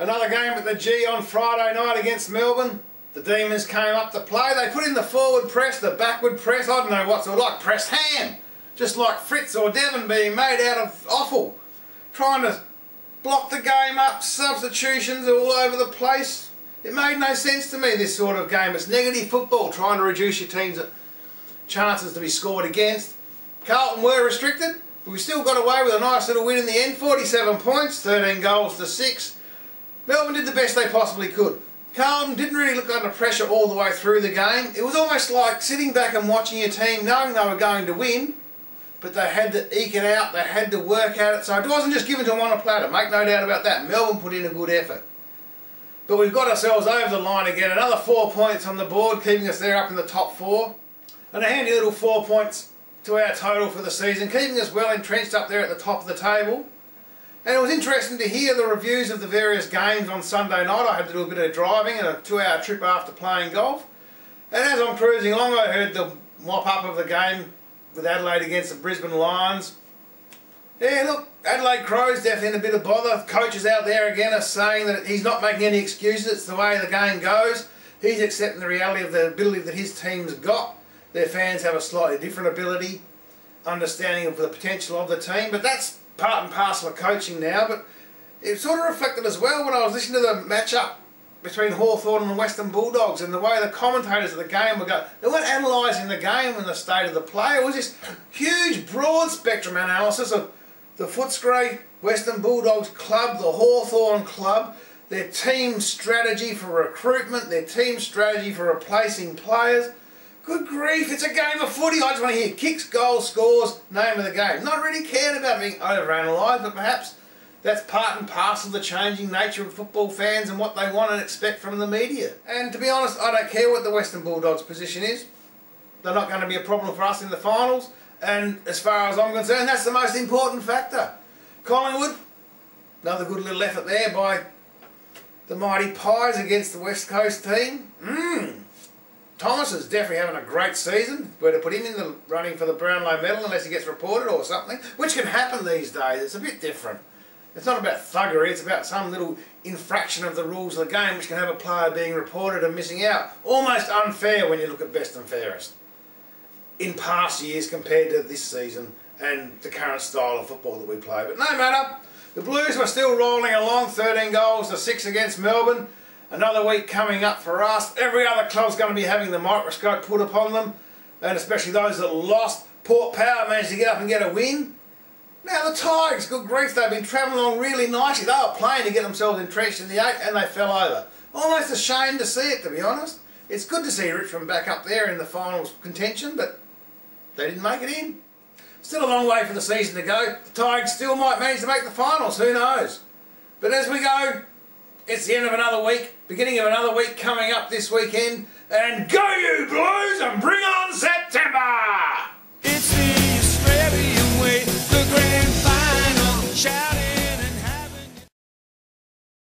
Another game at the G on Friday night against Melbourne. The Demons came up to play. They put in the forward press, the backward press. I don't know what's it like. Pressed ham. Just like Fritz or Devon being made out of offal. Trying to block the game up. Substitutions all over the place. It made no sense to me, this sort of game. It's negative football, trying to reduce your team's chances to be scored against. Carlton were restricted, but we still got away with a nice little win in the end. 47 points, 13 goals to 6. Melbourne did the best they possibly could. Carlton didn't really look under pressure all the way through the game. It was almost like sitting back and watching your team knowing they were going to win, but they had to eke it out, they had to work at it. So it wasn't just given to them on a platter, make no doubt about that. Melbourne put in a good effort. But we've got ourselves over the line again. Another 4 points on the board, keeping us there up in the top 4. And a handy little 4 points to our total for the season, keeping us well entrenched up there at the top of the table. And it was interesting to hear the reviews of the various games on Sunday night. I had to do a bit of driving and a 2-hour trip after playing golf. And as I'm cruising along, I heard the mop-up of the game with Adelaide against the Brisbane Lions. Yeah, look, Adelaide Crows definitely in a bit of bother. Coaches out there again are saying that he's not making any excuses. It's the way the game goes. He's accepting the reality of the ability that his team's got. Their fans have a slightly different ability, understanding of the potential of the team. But that's part and parcel of coaching now. But it sort of reflected as well when I was listening to the match-up between Hawthorn and the Western Bulldogs, and the way the commentators of the game were going. They weren't analysing the game and the state of the play. It was this huge, broad spectrum analysis of the Footscray Western Bulldogs club, the Hawthorn club, their team strategy for recruitment, their team strategy for replacing players. Good grief, it's a game of footy. I just want to hear kicks, goals, scores, name of the game. Not really cared about being overanalysed, but perhaps that's part and parcel of the changing nature of football fans and what they want and expect from the media. And to be honest, I don't care what the Western Bulldogs' position is. They're not going to be a problem for us in the finals. And as far as I'm concerned, that's the most important factor. Collingwood, another good little effort there by the mighty Pies against the West Coast team. Thomas is definitely having a great season. We're to put him in the running for the Brownlow medal unless he gets reported or something, which can happen these days. It's a bit different. It's not about thuggery, it's about some little infraction of the rules of the game which can have a player being reported and missing out. Almost unfair when you look at best and fairest in past years compared to this season and the current style of football that we play. But no matter, the Blues were still rolling along, 13 goals to 6 against Melbourne. Another week coming up for us. Every other club's going to be having the microscope put upon them, and especially those that lost. Port Power managed to get up and get a win. Now the Tigers, good grief, they've been travelling along really nicely. They were playing to get themselves entrenched in the 8 and they fell over. Almost a shame to see it, to be honest. It's good to see Richmond back up there in the finals contention, but they didn't make it in. Still a long way for the season to go. The Tigers still might manage to make the finals, who knows. But as we go, it's the end of another week, beginning of another week coming up this weekend, and go you Blues!